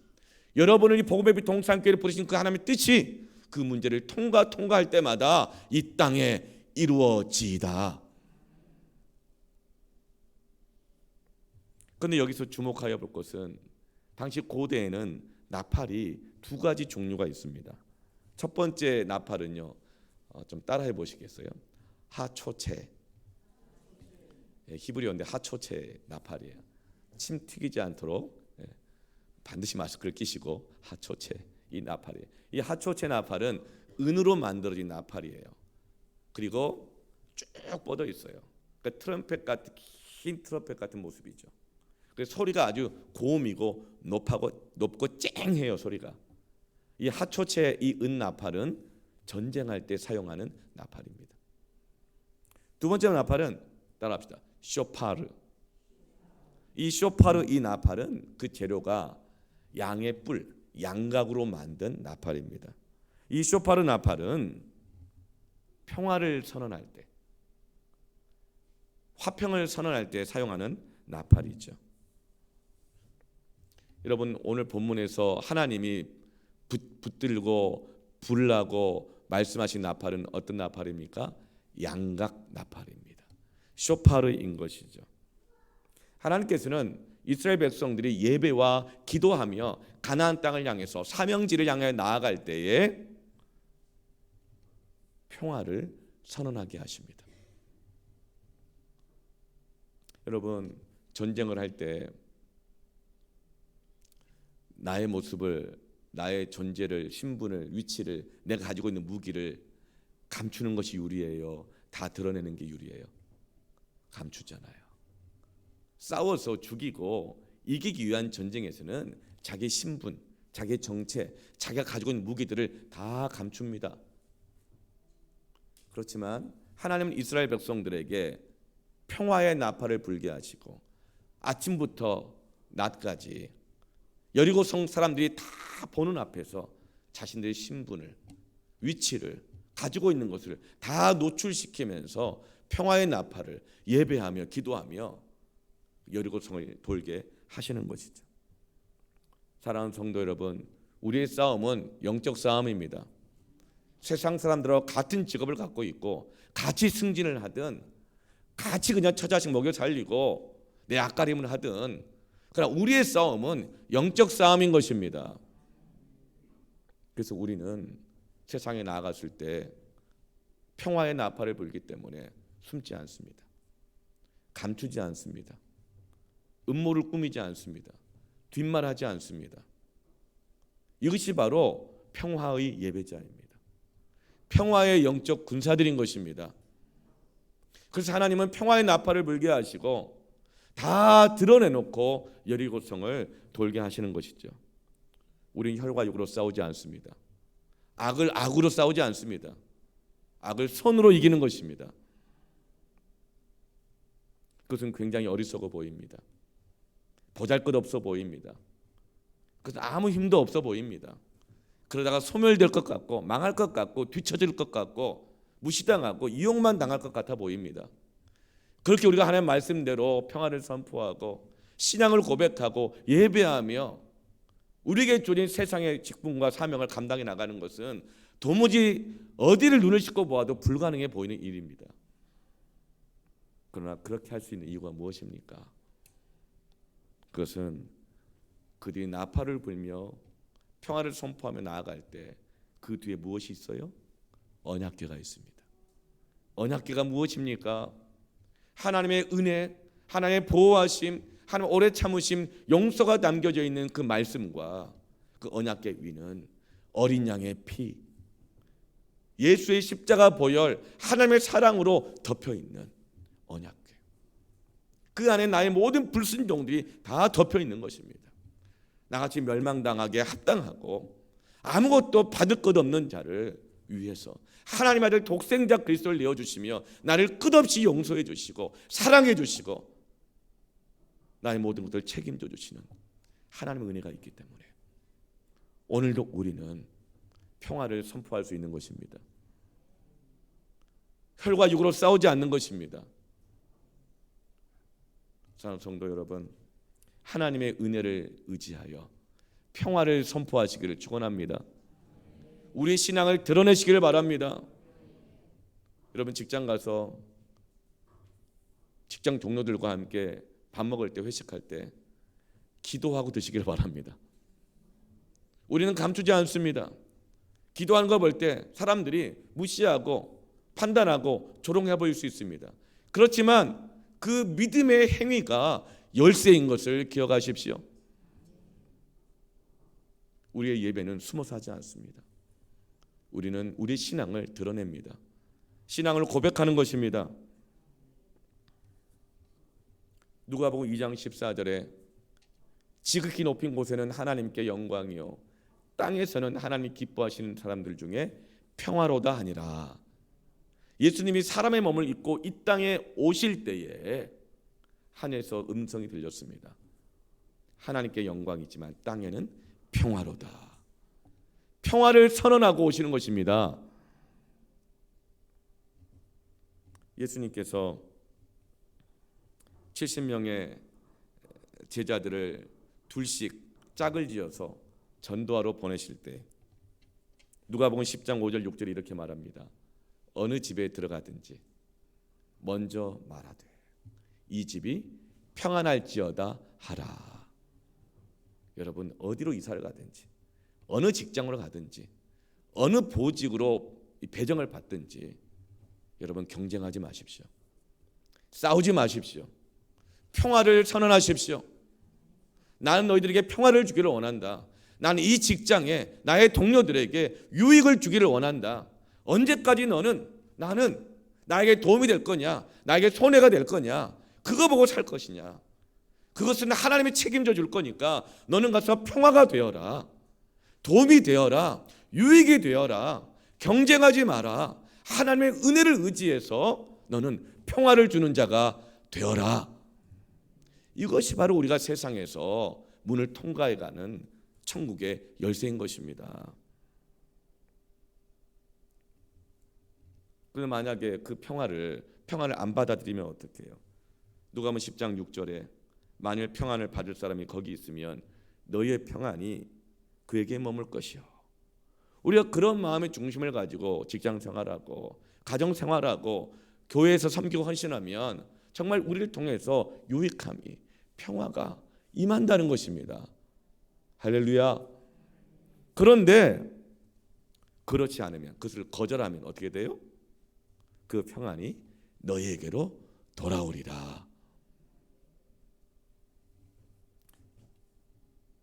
여러분을 이 복음의 빛 동산교회를 부르신 그 하나님의 뜻이 그 문제를 통과할 때마다 이 땅에 이루어지이다. 그런데 여기서 주목하여 볼 것은 당시 고대에는 나팔이 두 가지 종류가 있습니다. 첫 번째 나팔은요, 좀 따라해 보시겠어요? 하초체, 히브리어인데 하초체 나팔이에요. 침 튀기지 않도록 반드시 마스크를 끼시고 하초체, 이 나팔이에요. 이 하초체 나팔은 은으로 만들어진 나팔이에요. 그리고 쭉 뻗어 있어요. 그러니까 트럼펫 같은, 긴 트럼펫 같은 모습이죠. 그래서 소리가 아주 고음이고 높고 쨍해요, 소리가. 이 하초체 이 은 나팔은 전쟁할 때 사용하는 나팔입니다. 두 번째 나팔은 따라합시다. 쇼파르. 이 쇼파르 이 나팔은 그 재료가 양의 뿔, 양각으로 만든 나팔입니다. 이 쇼파르 나팔은 평화를 선언할 때, 화평을 선언할 때 사용하는 나팔이죠. 여러분, 오늘 본문에서 하나님이 붙들고 불나고 말씀하신 나팔은 어떤 나팔입니까? 양각 나팔입니다. 쇼파르인 것이죠. 하나님께서는 이스라엘 백성들이 예배와 기도하며 가나안 땅을 향해서 사명지를 향해 나아갈 때에 평화를 선언하게 하십니다. 여러분, 전쟁을 할 때 나의 모습을, 나의 존재를, 신분을, 위치를, 내가 가지고 있는 무기를 감추는 것이 유리해요? 다 드러내는 게 유리해요? 감추잖아요. 싸워서 죽이고 이기기 위한 전쟁에서는 자기 신분, 자기 정체, 자기가 가지고 있는 무기들을 다 감춥니다. 그렇지만 하나님은 이스라엘 백성들에게 평화의 나팔을 불게 하시고 아침부터 낮까지 여리고성 사람들이 다 보는 앞에서 자신들의 신분을, 위치를, 가지고 있는 것을 다 노출시키면서 평화의 나팔을 예배하며 기도하며 여리고성을 돌게 하시는 것이죠. 사랑하는 성도 여러분, 우리의 싸움은 영적 싸움입니다. 세상 사람들하고 같은 직업을 갖고 있고 같이 승진을 하든 같이 그냥 처자식 먹여 살리고 내 앞가림을 하든, 그러나 우리의 싸움은 영적 싸움인 것입니다. 그래서 우리는 세상에 나아갔을 때 평화의 나팔을 불기 때문에 숨지 않습니다. 감추지 않습니다. 음모를 꾸미지 않습니다. 뒷말하지 않습니다. 이것이 바로 평화의 예배자입니다. 평화의 영적 군사들인 것입니다. 그래서 하나님은 평화의 나팔을 불게 하시고 다 드러내놓고 여리고성을 돌게 하시는 것이죠. 우리는 혈과 육으로 싸우지 않습니다. 악을 악으로 싸우지 않습니다. 악을 선으로 이기는 것입니다. 그것은 굉장히 어리석어 보입니다. 보잘것없어 보입니다. 그래서 아무 힘도 없어 보입니다. 그러다가 소멸될 것 같고 망할 것 같고 뒤처질 것 같고 무시당하고 이용만 당할 것 같아 보입니다. 그렇게 우리가 하나님 말씀대로 평화를 선포하고 신앙을 고백하고 예배하며 우리에게 주어진 세상의 직분과 사명을 감당해 나가는 것은 도무지 어디를 눈을 씻고 보아도 불가능해 보이는 일입니다. 그러나 그렇게 할 수 있는 이유가 무엇입니까? 그것은 그들이 나팔을 불며 평화를 선포하며 나아갈 때 그 뒤에 무엇이 있어요? 언약궤가 있습니다. 언약궤가 무엇입니까? 하나님의 은혜, 하나님의 보호하심, 하나님의 오래 참으심, 용서가 담겨져 있는 그 말씀과 그 언약궤 위는 어린 양의 피, 예수의 십자가 보혈, 하나님의 사랑으로 덮여 있는 언약궤. 그 안에 나의 모든 불순종들이 다 덮여 있는 것입니다. 나같이 멸망당하게 합당하고 아무것도 받을 것 없는 자를 위해서 하나님 아들 독생자 그리스도를 내어주시며 나를 끝없이 용서해 주시고 사랑해 주시고 나의 모든 것들을 책임져 주시는 하나님의 은혜가 있기 때문에 오늘도 우리는 평화를 선포할 수 있는 것입니다. 혈과 육으로 싸우지 않는 것입니다. 사랑하는 성도 여러분, 하나님의 은혜를 의지하여 평화를 선포하시기를 축원합니다. 우리의 신앙을 드러내시기를 바랍니다. 여러분 직장 가서 직장 동료들과 함께 밥 먹을 때 회식할 때 기도하고 드시기를 바랍니다. 우리는 감추지 않습니다. 기도하는 거 볼 때 사람들이 무시하고 판단하고 조롱해 보일 수 있습니다. 그렇지만 그 믿음의 행위가 열쇠인 것을 기억하십시오. 우리의 예배는 숨어서 하지 않습니다. 우리는 우리 신앙을 드러냅니다. 신앙을 고백하는 것입니다. 누가복음 2장 14절에 지극히 높인 곳에는 하나님께 영광이요 땅에서는 하나님이 기뻐하시는 사람들 중에 평화로다 하니라. 예수님이 사람의 몸을 입고 이 땅에 오실 때에 하늘에서 음성이 들렸습니다. 하나님께 영광이지만 땅에는 평화로다. 평화를 선언하고 오시는 것입니다. 예수님께서 70명의 제자들을 둘씩 짝을 지어서 전도하러 보내실 때 누가복음 10장 5절 6절에 이렇게 말합니다. 어느 집에 들어가든지 먼저 말하되 이 집이 평안할지어다 하라. 여러분 어디로 이사를 가든지 어느 직장으로 가든지 어느 보직으로 배정을 받든지 여러분 경쟁하지 마십시오. 싸우지 마십시오. 평화를 선언하십시오. 나는 너희들에게 평화를 주기를 원한다. 나는 이 직장에 나의 동료들에게 유익을 주기를 원한다. 언제까지 나는 나에게 도움이 될 거냐, 나에게 손해가 될 거냐, 그거 보고 살 것이냐. 그것은 하나님이 책임져 줄 거니까 너는 가서 평화가 되어라, 도움이 되어라, 유익이 되어라. 경쟁하지 마라. 하나님의 은혜를 의지해서 너는 평화를 주는 자가 되어라. 이것이 바로 우리가 세상에서 문을 통과해가는 천국의 열쇠인 것입니다. 그런데 만약에 그 평화를 안 받아들이면 어떻게 해요? 누가복음 10장 6절에 만일 평안을 받을 사람이 거기 있으면 너희의 평안이 그에게 머물 것이요. 우리가 그런 마음의 중심을 가지고 직장 생활하고 가정 생활하고 교회에서 섬기고 헌신하면 정말 우리를 통해서 유익함이 평화가 임한다는 것입니다. 할렐루야. 그런데 그렇지 않으면, 그것을 거절하면 어떻게 돼요? 그 평안이 너희에게로 돌아오리라.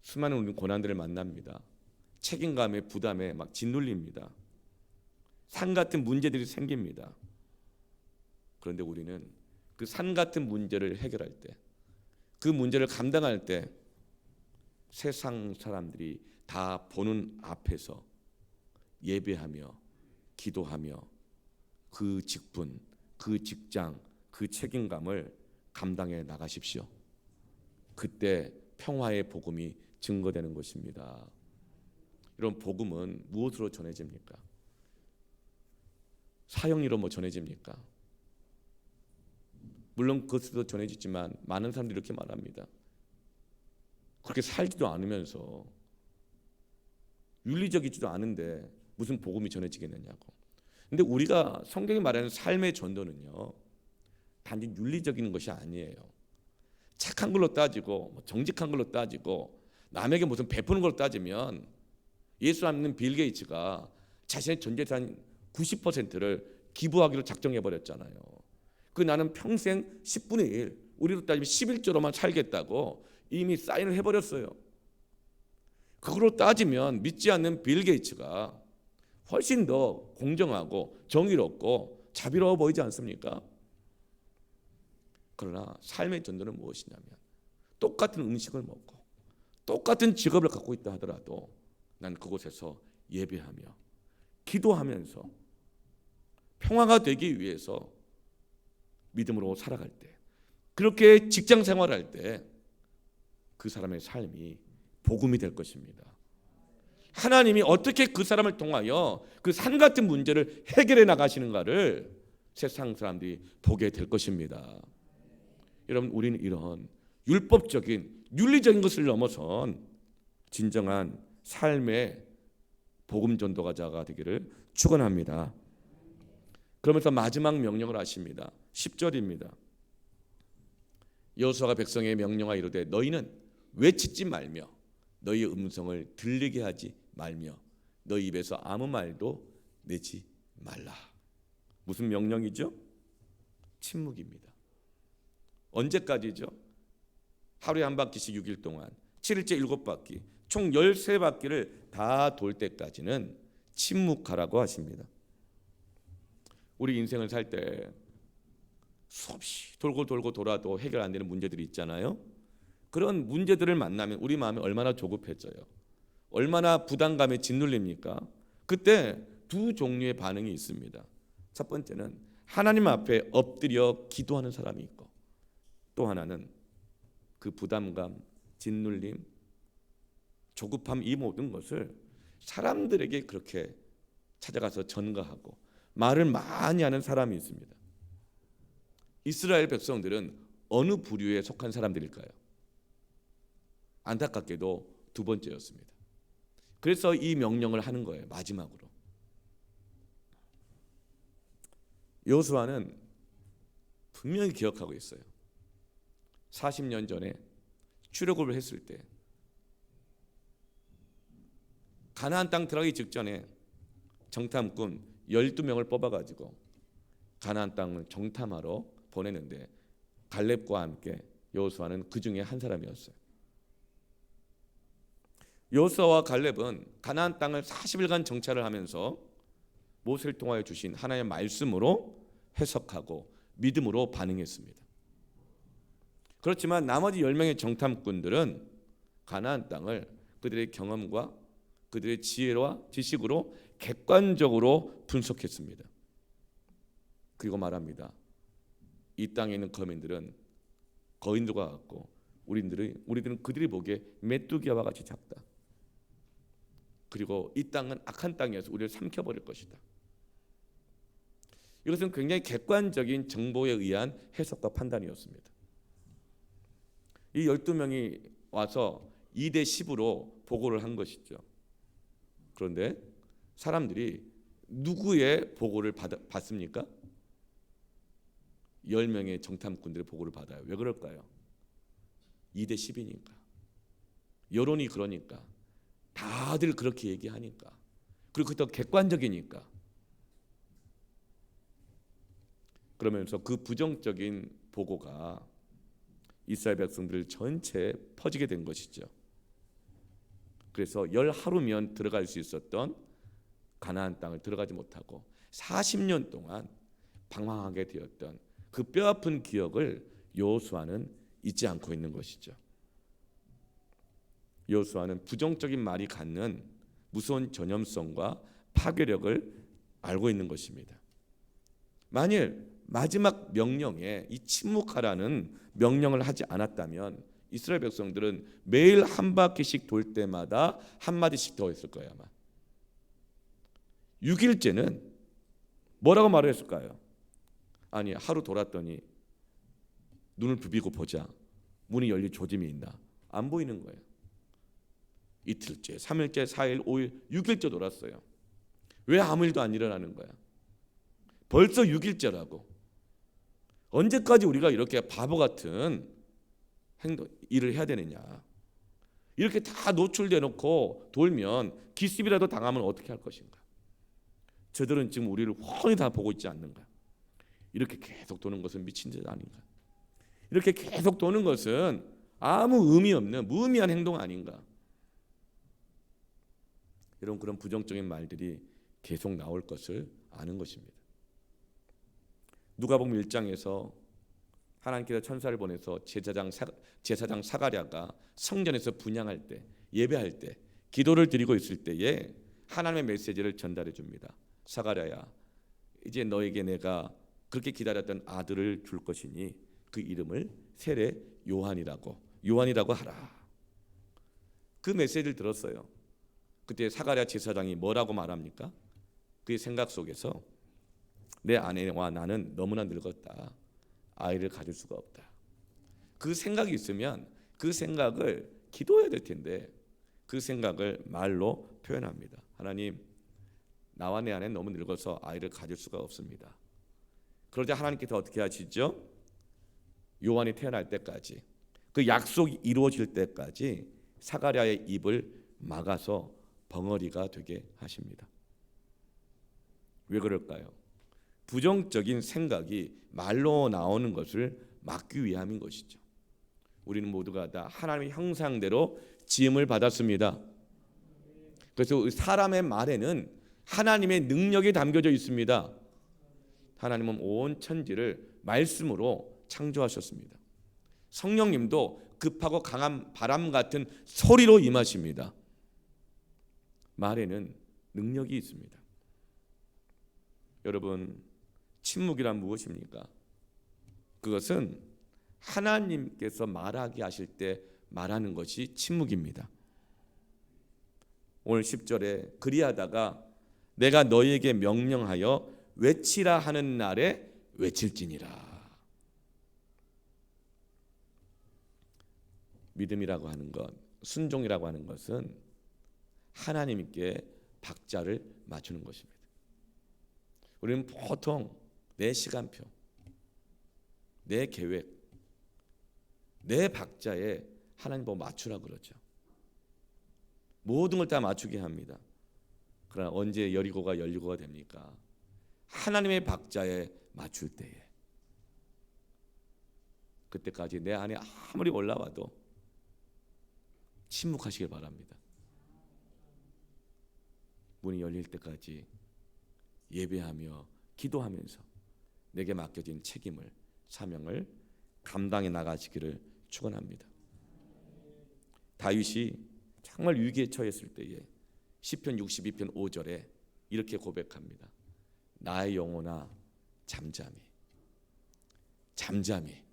수많은 우리 고난들을 만납니다. 책임감에 부담에 막 짓눌립니다. 산 같은 문제들이 생깁니다. 그런데 우리는 그 산 같은 문제를 해결할 때, 그 문제를 감당할 때 세상 사람들이 다 보는 앞에서 예배하며 기도하며 그 직분, 그 직장, 그 책임감을 감당해 나가십시오. 그때 평화의 복음이 증거되는 것입니다. 이런 복음은 무엇으로 전해집니까? 사형리로 전해집니까? 물론 그것도 전해지지만 많은 사람들이 이렇게 말합니다. 그렇게 살지도 않으면서 윤리적이지도 않은데 무슨 복음이 전해지겠느냐고. 근데 우리가 성경이 말하는 삶의 전도는요, 단지 윤리적인 것이 아니에요. 착한 걸로 따지고 정직한 걸로 따지고 남에게 무슨 베푸는 걸로 따지면 예수 안 믿는 빌 게이츠가 자신의 전 재산 90%를 기부하기로 작정해 버렸잖아요. 그 나는 평생 10분의 1, 우리로 따지면 11조로만 살겠다고 이미 사인을 해버렸어요. 그걸로 따지면 믿지 않는 빌 게이츠가 훨씬 더 공정하고 정의롭고 자비로워 보이지 않습니까? 그러나 삶의 전도는 무엇이냐면 똑같은 음식을 먹고 똑같은 직업을 갖고 있다 하더라도 난 그곳에서 예배하며 기도하면서 평화가 되기 위해서 믿음으로 살아갈 때, 그렇게 직장 생활할 때 그 사람의 삶이 복음이 될 것입니다. 하나님이 어떻게 그 사람을 통하여 그 산 같은 문제를 해결해 나가시는가를 세상 사람들이 보게 될 것입니다. 여러분, 우리는 이런 율법적인 윤리적인 것을 넘어선 진정한 삶의 복음 전도자가 되기를 축원합니다. 그러면서 마지막 명령을 하십니다. 10절입니다. 여호수아가 백성에게 명령하여 이르되 너희는 외치지 말며 너희의 음성을 들리게 하지 말며 너희 입에서 아무 말도 내지 말라. 무슨 명령이죠? 침묵입니다. 언제까지죠? 하루에 한 바퀴씩 6일 동안 7일째 7바퀴 총 13바퀴를 다 돌 때까지는 침묵하라고 하십니다. 우리 인생을 살 때 수없이 돌고 돌아도 해결 안 되는 문제들이 있잖아요. 그런 문제들을 만나면 우리 마음이 얼마나 조급해져요. 얼마나 부담감에 짓눌립니까? 그때 두 종류의 반응이 있습니다. 첫 번째는 하나님 앞에 엎드려 기도하는 사람이 있고, 또 하나는 그 부담감, 짓눌림, 조급함, 이 모든 것을 사람들에게 그렇게 찾아가서 전가하고 말을 많이 하는 사람이 있습니다. 이스라엘 백성들은 어느 부류에 속한 사람들일까요? 안타깝게도 두 번째였습니다. 그래서 이 명령을 하는 거예요. 마지막으로. 여호수아는 분명히 기억하고 있어요. 40년 전에 출애굽을 했을 때 가나안 땅 들어가기 직전에 정탐꾼 12명을 뽑아가지고 가나안 땅을 정탐하러 보내는데 갈렙과 함께 여호수아는 그 중에 한 사람이었어요. 여호수아와 갈렙은 가나안 땅을 40일간 정찰을 하면서 모세를 통하여 주신 하나님의 말씀으로 해석하고 믿음으로 반응했습니다. 그렇지만 나머지 10명의 정탐꾼들은 가나안 땅을 그들의 경험과 그들의 지혜와 지식으로 객관적으로 분석했습니다. 그리고 말합니다. 이 땅에 있는 거민들은 거인들과 같고 우리들은 그들이 보기에 메뚜기와 같이 작다. 그리고 이 땅은 악한 땅이어서 우리를 삼켜버릴 것이다. 이것은 굉장히 객관적인 정보에 의한 해석과 판단이었습니다. 이 12명이 와서 2대 10으로 보고를 한 것이죠. 그런데 사람들이 누구의 보고를 받습니까? 10명의 정탐꾼들의 보고를 받아요. 왜 그럴까요? 2대 10이니까. 여론이 그러니까. 다들 그렇게 얘기하니까. 그리고 더 객관적이니까. 그러면서 그 부정적인 보고가 이스라엘 백성들 전체에 퍼지게 된 것이죠. 그래서 10하루면 들어갈 수 있었던 가나안 땅을 들어가지 못하고 40년 동안 방황하게 되었던 그 뼈아픈 기억을 여호수아는 잊지 않고 있는 것이죠. 여호수아는 부정적인 말이 갖는 무서운 전염성과 파괴력을 알고 있는 것입니다. 만일 마지막 명령에 이 침묵하라는 명령을 하지 않았다면 이스라엘 백성들은 매일 한 바퀴씩 돌 때마다 한 마디씩 더 했을 거예요. 아마 6일째는 뭐라고 말을 했을까요? 아니, 하루 돌았더니 눈을 부비고 보자 문이 열릴 조짐이 있나? 안 보이는 거예요. 이틀째, 3일째, 4일, 5일, 6일째 돌았어요. 왜 아무 일도 안 일어나는 거야? 벌써 6일째라고. 언제까지 우리가 이렇게 바보 같은 일을 해야 되느냐? 이렇게 다 노출돼 놓고 돌면 기습이라도 당하면 어떻게 할 것인가? 저들은 지금 우리를 훤히 다 보고 있지 않는가? 이렇게 계속 도는 것은 미친 짓 아닌가? 이렇게 계속 도는 것은 아무 의미 없는 무의미한 행동 아닌가? 이런 그런 부정적인 말들이 계속 나올 것을 아는 것입니다. 누가복음 1장에서 하나님께서 천사를 보내서 제사장 사가랴가 성전에서 분향할 때, 예배할 때, 기도를 드리고 있을 때에 하나님의 메시지를 전달해 줍니다. 사가랴야, 이제 너에게 내가 그렇게 기다렸던 아들을 줄 것이니 그 이름을 세례 요한이라고 하라. 그 메시지를 들었어요. 그때 사가랴 제사장이 뭐라고 말합니까? 그의 생각 속에서 내 아내와 나는 너무나 늙었다. 아이를 가질 수가 없다. 그 생각이 있으면 그 생각을 기도해야 될 텐데 그 생각을 말로 표현합니다. 하나님, 나와 내 아내는 너무 늙어서 아이를 가질 수가 없습니다. 그러자 하나님께서 어떻게 하시죠? 요한이 태어날 때까지, 그 약속이 이루어질 때까지 사가랴의 입을 막아서 벙어리가 되게 하십니다. 왜 그럴까요? 부정적인 생각이 말로 나오는 것을 막기 위함인 것이죠. 우리는 모두가 다 하나님의 형상대로 지음을 받았습니다. 그래서 사람의 말에는 하나님의 능력이 담겨져 있습니다. 하나님은 온 천지를 말씀으로 창조하셨습니다. 성령님도 급하고 강한 바람 같은 소리로 임하십니다. 말에는 능력이 있습니다. 여러분, 침묵이란 무엇입니까? 그것은 하나님께서 말하게 하실 때 말하는 것이 침묵입니다. 오늘 10절에 그리하다가 내가 너희에게 명령하여 외치라 하는 날에 외칠지니라. 믿음이라고 하는 것, 순종이라고 하는 것은 하나님께 박자를 맞추는 것입니다. 우리는 보통 내 시간표, 내 계획, 내 박자에 하나님 보고 맞추라 그러죠. 모든 걸 다 맞추게 합니다. 그러나 언제 여리고가 열리고가 됩니까? 하나님의 박자에 맞출 때에. 그때까지 내 안에 아무리 올라와도 침묵하시길 바랍니다. 문이 열릴 때까지 예배하며 기도하면서 내게 맡겨진 책임을, 사명을 감당해 나가시기를 축원합니다. 다윗이 정말 위기에 처했을 때에 시편 62편 5절에 이렇게 고백합니다. 나의 영혼아 잠잠히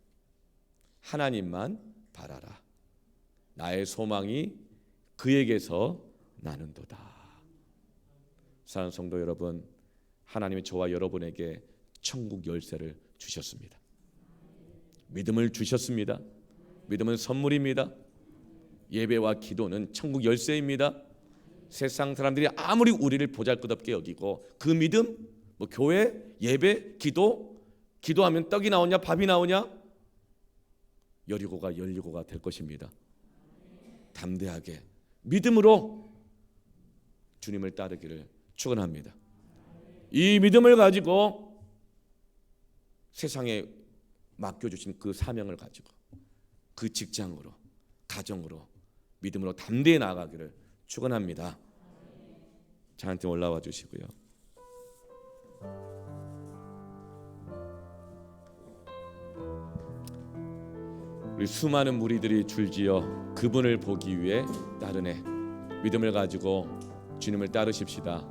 하나님만 바라라. 나의 소망이 그에게서 나는도다. 사랑하는 성도 여러분, 하나님이 저와 여러분에게 천국 열쇠를 주셨습니다. 믿음을 주셨습니다. 믿음은 선물입니다. 예배와 기도는 천국 열쇠입니다. 세상 사람들이 아무리 우리를 보잘것없게 여기고 그 믿음, 교회, 예배, 기도하면 떡이 나오냐 밥이 나오냐, 여리고가 열리고가 될 것입니다. 담대하게 믿음으로 주님을 따르기를 축원합니다. 이 믿음을 가지고 세상에 맡겨주신 그 사명을 가지고 그 직장으로, 가정으로 믿음으로 담대히 나아가기를 축원합니다. 저한테 올라와 주시고요. 우리 수많은 무리들이 줄지어 그분을 보기 위해 따르네. 믿음을 가지고 주님을 따르십시다.